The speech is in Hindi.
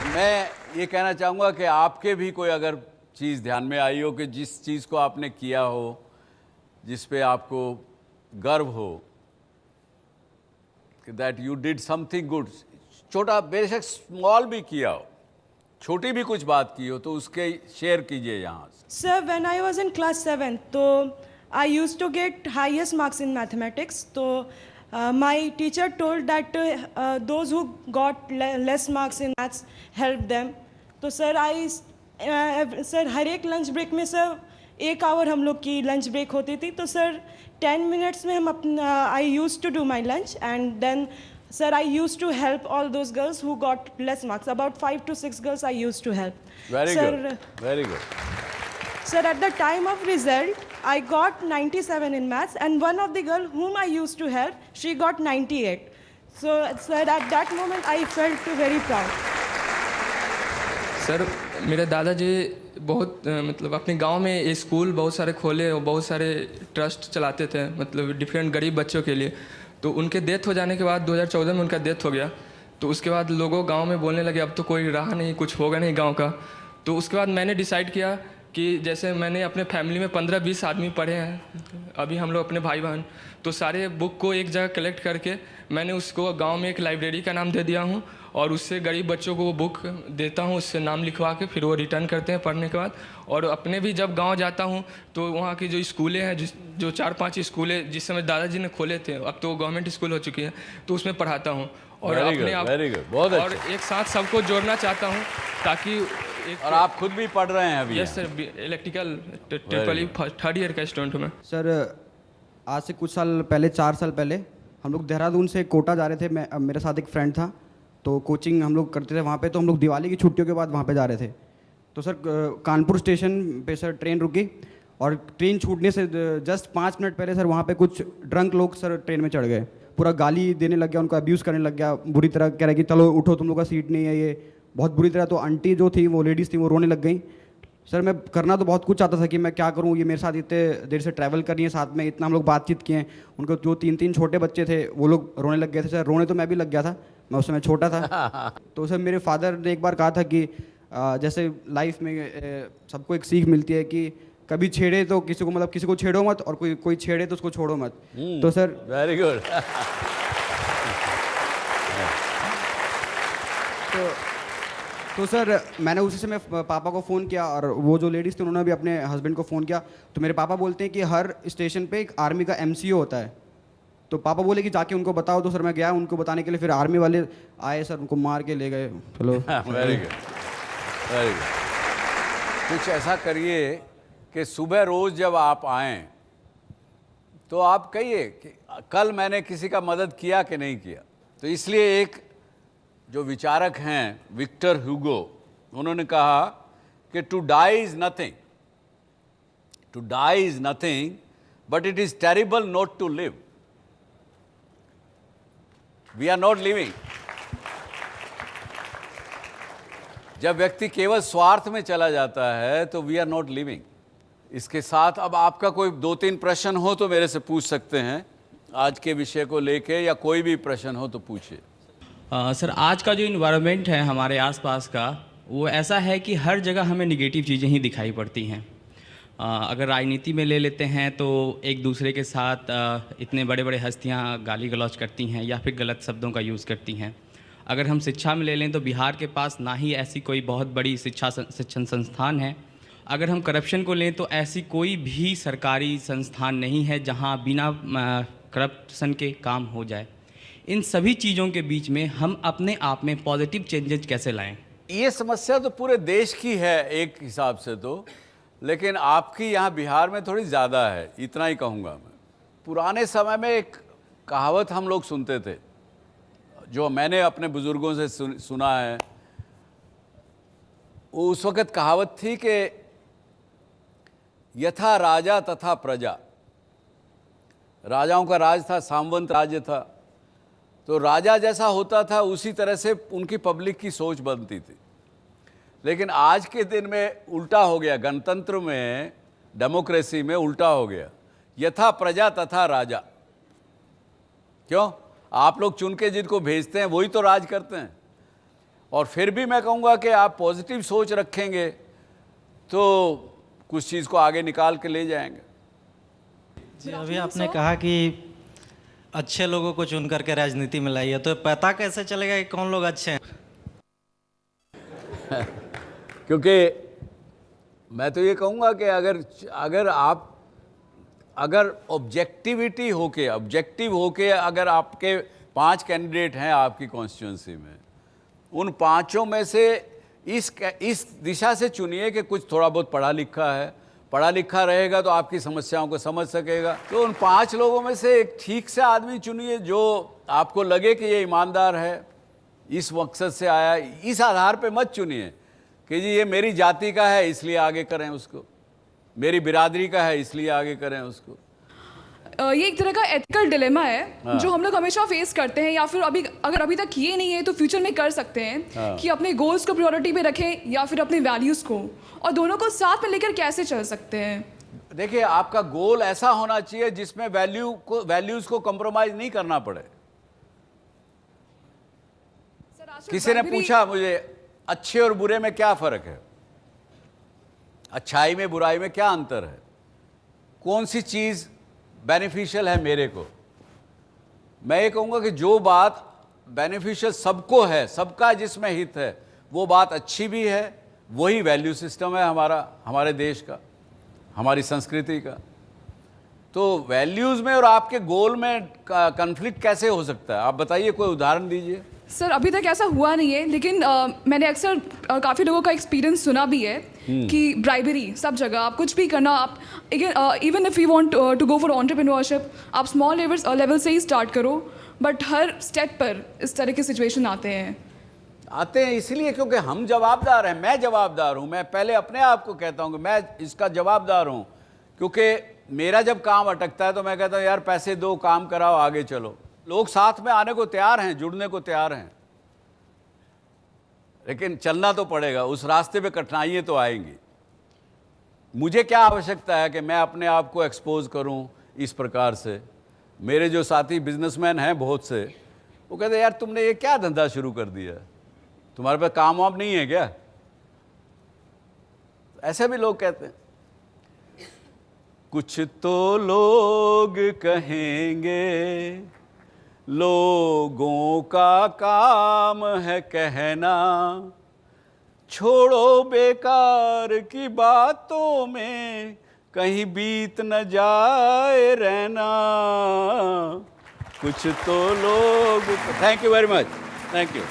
मैं ये कहना चाहूँगा कि आपके भी कोई अगर चीज़ ध्यान में आई हो कि जिस चीज़ को आपने किया हो, जिस पे आपको गर्व हो, कि that you did something good, छोटा बेशक स्मॉल भी किया हो, छोटी भी कुछ बात की हो, तो उसके शेयर कीजिए यहाँ से। Sir, when I was in class 7, so I used to get highest marks in mathematics. So my teacher told that those who got less marks in maths help them. तो सर सर हर एक लंच ब्रेक में सर 1 आवर हम लोग की लंच ब्रेक होती थी, तो सर 10 मिनट्स में हम अपना I use to do my lunch and then sir I used to help all those girls who got less marks. About 5 to 6 girls I used to help. Very Sir, good, very good. Sir, at the time of result, I got 97 in maths, and one of the girl whom I used to help, she got 98. So, sir, at that moment, I felt very proud. Sir मेरे दादाजी बहुत मतलब अपने गांव में स्कूल बहुत सारे खोले और बहुत सारे ट्रस्ट चलाते थे, मतलब डिफरेंट गरीब बच्चों के लिए। तो उनके डेथ हो जाने के बाद 2014 में उनका डेथ हो गया। तो उसके बाद लोगों गांव में बोलने लगे अब तो कोई रहा नहीं, कुछ होगा नहीं गांव का। तो उसके बाद मैंने डिसाइड किया कि जैसे मैंने अपने फैमिली में 15-20 आदमी पढ़े हैं, अभी हम लोग अपने भाई बहन, तो सारे बुक को एक जगह कलेक्ट करके मैंने उसको गांव में एक लाइब्रेरी का नाम दे दिया हूं और उससे गरीब बच्चों को वो बुक देता हूं, उससे नाम लिखवा के फिर वो रिटर्न करते हैं पढ़ने के बाद। और अपने भी जब गांव जाता हूं तो वहाँ की जो स्कूलें हैं, जो 4-5 स्कूलें जिस समय दादाजी ने खोले थे, अब तो गवर्नमेंट स्कूल हो चुकी हैं, तो उसमें पढ़ाता हूँ और अपने आप बहुत और एक साथ सबको जोड़ना चाहता हूँ ताकि और आप खुद भी पढ़ रहे हैं अभी? Yes sir, electrical triple third year का स्टूडेंट हूँ मैं। सर आज से कुछ साल पहले, 4 साल पहले हम लोग देहरादून से कोटा जा रहे थे। मैं मेरे साथ एक फ्रेंड था, तो कोचिंग हम लोग करते थे वहाँ पे। तो हम लोग दिवाली की छुट्टियों के बाद वहाँ पे जा रहे थे। तो सर कानपुर स्टेशन पे सर ट्रेन रुकी और ट्रेन छूटने से जस्ट 5 मिनट पहले सर वहाँ पे कुछ ड्रंक लोग सर ट्रेन में चढ़ गए, पूरा गाली देने लग गया, उनको अब्यूज़ करने लग गया बुरी तरह, कह रहे कि चलो उठो, तुम लोग का सीट नहीं है, ये बहुत बुरी तरह। तो आंटी जो थी, वो लेडीज़ थी, वो रोने लग गई। सर मैं करना तो बहुत कुछ चाहता था कि मैं क्या करूं, ये मेरे साथ इतने देर से ट्रैवल कर रही है, साथ में इतना हम लोग बातचीत किए। उनको जो 3-3 छोटे बच्चे थे वो लोग रोने लग गए थे। सर रोने तो मैं भी लग गया था, मैं उस समय छोटा था। तो सर मेरे फादर ने एक बार कहा था कि जैसे लाइफ में सबको एक सीख मिलती है कि कभी छेड़े तो किसी को, मतलब किसी को छेड़ो मत, और कोई छेड़े तो उसको छोड़ो मत। तो सर वेरी गुड। तो सर मैंने उसी समय पापा को फ़ोन किया और वो जो लेडीज़ थी उन्होंने भी अपने हस्बैंड को फ़ोन किया। तो मेरे पापा बोलते हैं कि हर स्टेशन पे एक आर्मी का MCO होता है। तो पापा बोले कि जाके उनको बताओ। तो सर मैं गया उनको बताने के लिए, फिर आर्मी वाले आए सर, उनको मार के ले गए। चलो वेरी गुड, वेरी गुड। कुछ ऐसा करिए कि सुबह रोज़ जब आप आएँ तो आप कहिए कि कल मैंने किसी का मदद किया कि नहीं किया। तो इसलिए एक जो विचारक हैं विक्टर ह्यूगो, उन्होंने कहा कि to die is nothing, to die is nothing but it is terrible not to live. We are not living. जब व्यक्ति केवल स्वार्थ में चला जाता है तो वी आर नॉट लिविंग। इसके साथ अब आपका कोई 2-3 प्रश्न हो तो मेरे से पूछ सकते हैं आज के विषय को लेके, या कोई भी प्रश्न हो तो पूछिए। सर आज का जो इन्वायरमेंट है हमारे आसपास का, वो ऐसा है कि हर जगह हमें निगेटिव चीज़ें ही दिखाई पड़ती हैं। अगर राजनीति में ले लेते हैं तो एक दूसरे के साथ इतने बड़े बड़े हस्तियां गाली गलौज करती हैं या फिर गलत शब्दों का यूज़ करती हैं। अगर हम शिक्षा में ले लें तो बिहार के पास ना ही ऐसी कोई बहुत बड़ी शिक्षण संस्थान है। अगर हम करप्शन को लें तो ऐसी कोई भी सरकारी संस्थान नहीं है जहाँ बिना करप्शन के काम हो जाए। इन सभी चीज़ों के बीच में हम अपने आप में पॉजिटिव चेंजेस कैसे लाएं? ये समस्या तो पूरे देश की है एक हिसाब से तो, लेकिन आपकी यहाँ बिहार में थोड़ी ज़्यादा है, इतना ही कहूँगा मैं। पुराने समय में एक कहावत हम लोग सुनते थे, जो मैंने अपने बुज़ुर्गों से सुना है। उस वक़्त कहावत थी कि यथा राजा तथा प्रजा। राजाओं का राज था, सामंत राज्य था, तो राजा जैसा होता था उसी तरह से उनकी पब्लिक की सोच बनती थी। लेकिन आज के दिन में उल्टा हो गया, गणतंत्र में, डेमोक्रेसी में उल्टा हो गया, यथा प्रजा तथा राजा। क्यों? आप लोग चुन के जिनको भेजते हैं वही तो राज करते हैं। और फिर भी मैं कहूँगा कि आप पॉजिटिव सोच रखेंगे तो कुछ चीज़ को आगे निकाल के ले जाएंगे। जी, अभी आपने कहा कि अच्छे लोगों को चुन करके राजनीति में लाइए, तो पता कैसे चलेगा कि कौन लोग अच्छे हैं? क्योंकि मैं तो ये कहूँगा कि अगर ऑब्जेक्टिव होके अगर आपके 5 कैंडिडेट हैं आपकी कॉन्स्टिट्यूंसी में, उन 5 में से इस दिशा से चुनिए कि कुछ थोड़ा बहुत पढ़ा लिखा रहेगा तो आपकी समस्याओं को समझ सकेगा। तो उन 5 लोगों में से एक ठीक से आदमी चुनिए जो आपको लगे कि ये ईमानदार है, इस मकसद से आया। इस आधार पे मत चुनिए कि जी ये मेरी जाति का है इसलिए आगे करें उसको, मेरी बिरादरी का है इसलिए आगे करें उसको। ये एक तरह का एथिकल डिलेमा है जो हम लोग हमेशा फेस करते हैं, या फिर अगर अभी तक किए नहीं है तो फ्यूचर में कर सकते हैं कि अपने गोल्स को प्रायोरिटी पे रखें या फिर अपने वैल्यूज़ को, और दोनों को साथ में लेकर कैसे चल सकते हैं। देखिए, आपका गोल ऐसा होना चाहिए जिसमें वैल्यूज को कॉम्प्रोमाइज नहीं करना पड़े। किसी ने पूछा मुझे अच्छे और बुरे में क्या फर्क है, अच्छाई में बुराई में क्या अंतर है, कौन सी चीज बेनिफिशियल है मेरे को। मैं ये कहूँगा कि जो बात बेनिफिशियल सबको है, सबका जिसमें हित है, वो बात अच्छी भी है, वही वैल्यू सिस्टम है हमारे देश का, हमारी संस्कृति का। तो वैल्यूज़ में और आपके गोल में कन्फ्लिक्ट कैसे हो सकता है? आप बताइए, कोई उदाहरण दीजिए। सर, अभी तक ऐसा हुआ नहीं है, लेकिन मैंने अक्सर काफ़ी लोगों का एक्सपीरियंस सुना भी है कि ब्राइबरी सब जगह, आप कुछ भी करना, आप even if you want to go for entrepreneurship, आप स्मॉल लेवल से ही स्टार्ट करो, बट हर स्टेप पर इस तरह के सिचुएशन आते हैं इसलिए क्योंकि हम जवाबदार हैं। मैं जवाबदार हूं। मैं पहले अपने आप को कहता हूं कि मैं इसका जवाबदार हूं, क्योंकि मेरा जब काम अटकता है तो मैं कहता हूं यार पैसे दो, काम कराओ, आगे चलो। लोग साथ में आने को तैयार हैं, जुड़ने को तैयार हैं, लेकिन चलना तो पड़ेगा। उस रास्ते पे कठिनाइयाँ तो आएंगी। मुझे क्या आवश्यकता है कि मैं अपने आप को एक्सपोज करूं इस प्रकार से। मेरे जो साथी बिजनेसमैन हैं बहुत से, वो कहते हैं यार तुमने ये क्या धंधा शुरू कर दिया, तुम्हारे पास काम वाम नहीं है क्या? ऐसे भी लोग कहते हैं। कुछ तो लोग कहेंगे, लोगों का काम है कहना, छोड़ो बेकार की बातों में कहीं बीत न जाए रहना। कुछ तो लोग। Thank you very much. Thank you.